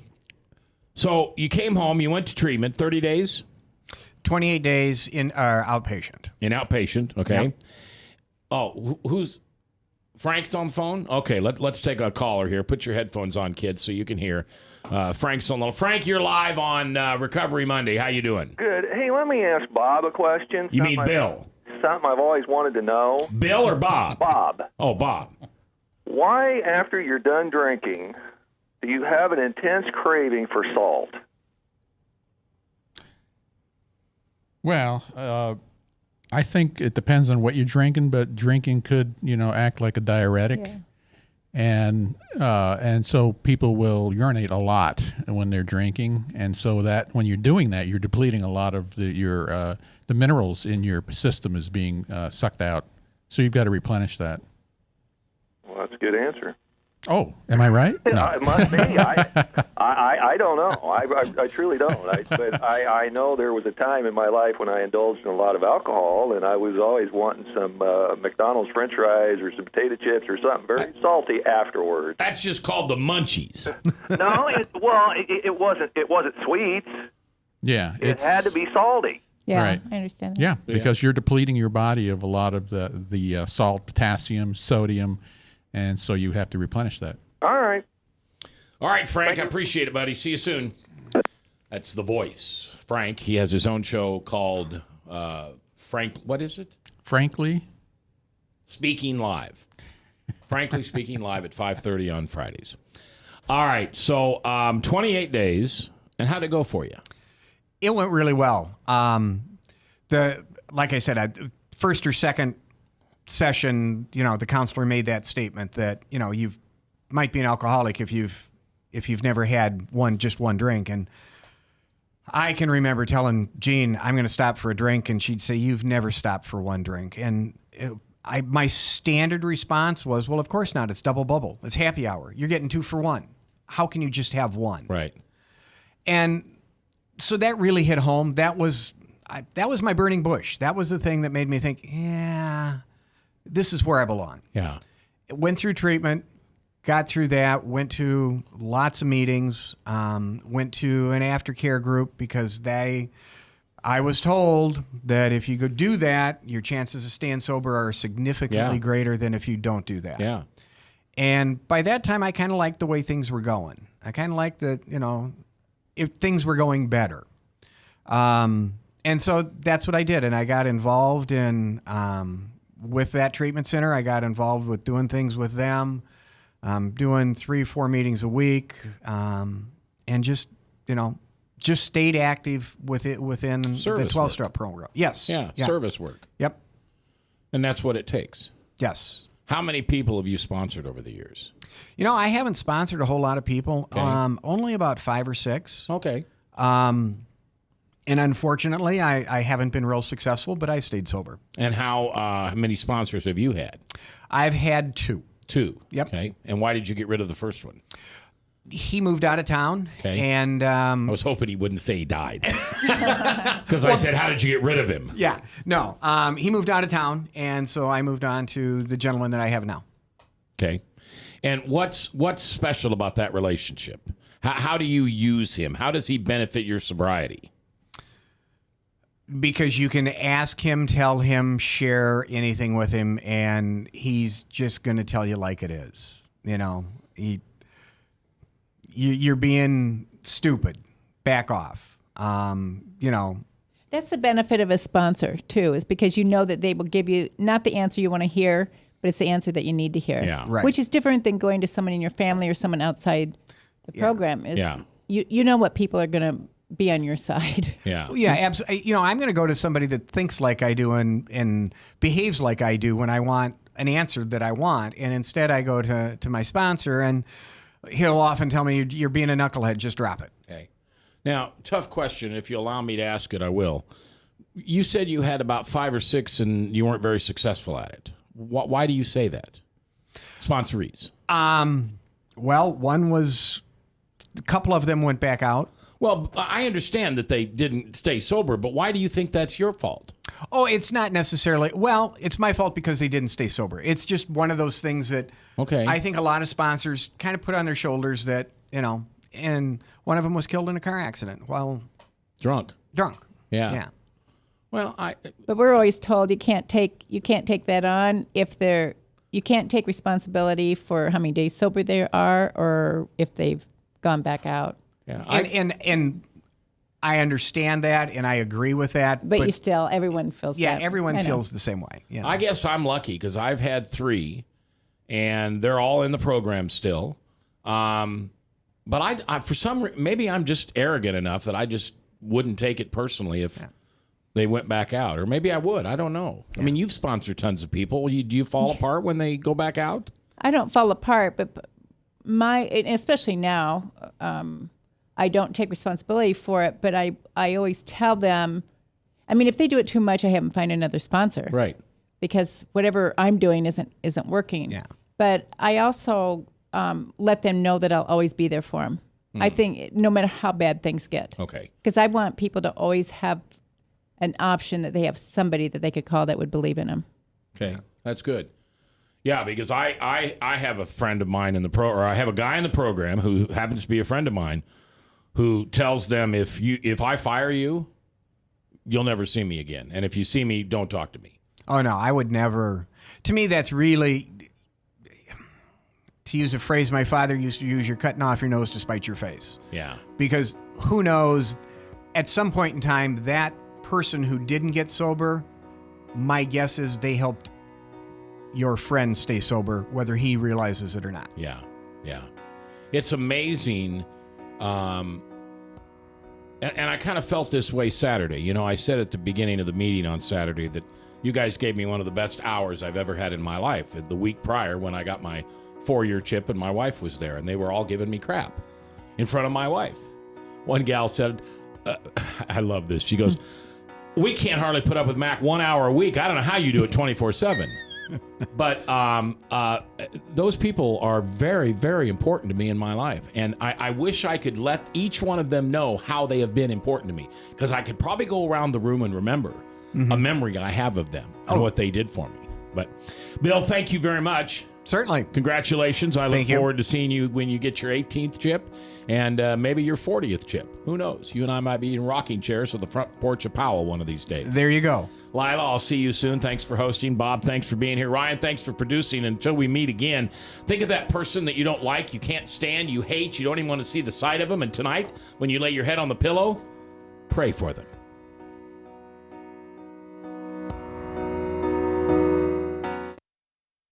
So you came home, you went to treatment, 30 days? 28 days in outpatient. In outpatient, okay. Yep. Oh, who's... Frank's on the phone? Okay, let's take a caller here. Put your headphones on, kids, so you can hear. Frank's on the... Frank, you're live on Recovery Monday. How you doing? Good. Hey, let me ask Bob a question. You mean Bill? Something I've always wanted to know. Bill or Bob? Bob. Oh, Bob. Why, after you're done drinking, do you have an intense craving for salt? Well, I think it depends on what you're drinking, but drinking could, act like a diuretic. Yeah. And so people will urinate a lot when they're drinking, and so that when you're doing that, you're depleting a lot of the minerals in your system is being sucked out. So you've got to replenish that. Well, that's a good answer. Oh, am I right? No. It must be. I don't know. I truly don't. But I know there was a time in my life when I indulged in a lot of alcohol, and I was always wanting some McDonald's French fries or some potato chips or something very salty afterwards. That's just called the munchies. No, it wasn't. It wasn't sweet. Yeah, it had to be salty. Yeah, right. I understand that. Yeah, because you're depleting your body of a lot of the salt, potassium, sodium, and so you have to replenish that. All right. All right, Frank, I appreciate it, buddy. See you soon. That's The Voice. Frank, he has his own show called Frank, what is it? Frankly Speaking Live. Frankly Speaking Live at 5:30 on Fridays. All right, so 28 days, and how'd it go for you? It went really well. Like I said, first or second session, the counselor made that statement that you might be an alcoholic if you've never had just one drink, and I can remember telling Jean, I'm going to stop for a drink, and she'd say, you've never stopped for one drink. And my standard response was, well, of course not. It's double bubble. It's happy hour. You're getting 2 for 1. How can you just have one? Right. And so that really hit home. That was my burning bush. That was the thing that made me think, yeah, this is where I belong. Yeah. Went through treatment, got through that, went to lots of meetings, went to an aftercare group because I was told that if you go do that, your chances of staying sober are significantly greater than if you don't do that. Yeah. And by that time, I kind of liked the way things were going. I kind of liked that, if things were going better. And so that's what I did. And I got involved in, with that treatment center. I got involved with doing things with them, doing 3-4 meetings a week, and just stayed active within the 12-step program. Yes. Yeah, service work. Yep. And that's what it takes. Yes. How many people have you sponsored over the years? I haven't sponsored a whole lot of people. Okay. Only about 5 or 6. Okay. And unfortunately, I haven't been real successful, but I stayed sober. And how many sponsors have you had? I've had 2. 2. Yep. Okay. And why did you get rid of the first one? He moved out of town. Okay. And I was hoping he wouldn't say he died. Because I said, how did you get rid of him? Yeah. No. He moved out of town, and so I moved on to the gentleman that I have now. Okay. And what's special about that relationship? How do you use him? How does he benefit your sobriety? Because you can ask him, tell him, share anything with him, and he's just going to tell you like it is. You're being stupid. Back off. That's the benefit of a sponsor, too, is because you know that they will give you not the answer you want to hear, but it's the answer that you need to hear. Yeah. Right. Which is different than going to someone in your family or someone outside the program. Yeah. You know what people are going to be on your side. Yeah. Yeah, absolutely. I'm going to go to somebody that thinks like I do and behaves like I do when I want an answer that I want. And instead I go to my sponsor, and he'll often tell me, you're being a knucklehead, just drop it. Okay. Now, tough question. If you allow me to ask it, I will. You said you had about 5 or 6 and you weren't very successful at it. Why do you say that? Sponsorees. Well, one was, a couple of them went back out. Well, I understand that they didn't stay sober, but why do you think that's your fault? Oh, it's not necessarily. Well, it's my fault because they didn't stay sober. It's just one of those things that I think a lot of sponsors kind of put on their shoulders that, and one of them was killed in a car accident while drunk. Yeah. Well, But we're always told you can't take that on you can't take responsibility for how many days sober they are or if they've gone back out. Yeah. And I understand that, and I agree with that. But you still, everyone feels that. Yeah, everyone feels the same way. I guess I'm lucky because I've had 3, and they're all in the program still. But I for some maybe I'm just arrogant enough that I just wouldn't take it personally if they went back out, or maybe I would. I don't know. I mean, you've sponsored tons of people. Do you fall apart when they go back out? I don't fall apart, but especially now. I don't take responsibility for it, but I always tell them, if they do it too much, I have them find another sponsor. Right. Because whatever I'm doing isn't working. Yeah. But I also let them know that I'll always be there for them. I think no matter how bad things get. Okay. Because I want people to always have an option that they have somebody that they could call that would believe in them. Okay. That's good. Yeah, because I have a friend of mine or I have a guy in the program who happens to be a friend of mine who tells them if I fire you, you'll never see me again. And if you see me, don't talk to me. Oh, no, I would never. To me, that's really, to use a phrase my father used to use, you're cutting off your nose to spite your face. Yeah. Because who knows, at some point in time, that person who didn't get sober, my guess is they helped your friend stay sober, whether he realizes it or not. Yeah, yeah. It's amazing. And I kind of felt this way Saturday. I said at the beginning of the meeting on Saturday that you guys gave me one of the best hours I've ever had in my life. The week prior when I got my 4-year chip and my wife was there, and they were all giving me crap in front of my wife. One gal said, I love this. She goes, we can't hardly put up with Mac 1 hour a week. I don't know how you do it 24/7. But those people are very, very important to me in my life. And I wish I could let each one of them know how they have been important to me. Because I could probably go around the room and remember a memory I have of them and what they did for me. But, Bill, thank you very much. Certainly. Congratulations. I look Thank you. forward to seeing you when you get your 18th chip and maybe your 40th chip. Who knows? You and I might be in rocking chairs on the front porch of Powell one of these days. There you go. Lila, I'll see you soon. Thanks for hosting. Bob, thanks for being here. Ryan, thanks for producing. Until we meet again, think of that person that you don't like, you can't stand, you hate, you don't even want to see the sight of them. And tonight, when you lay your head on the pillow, pray for them.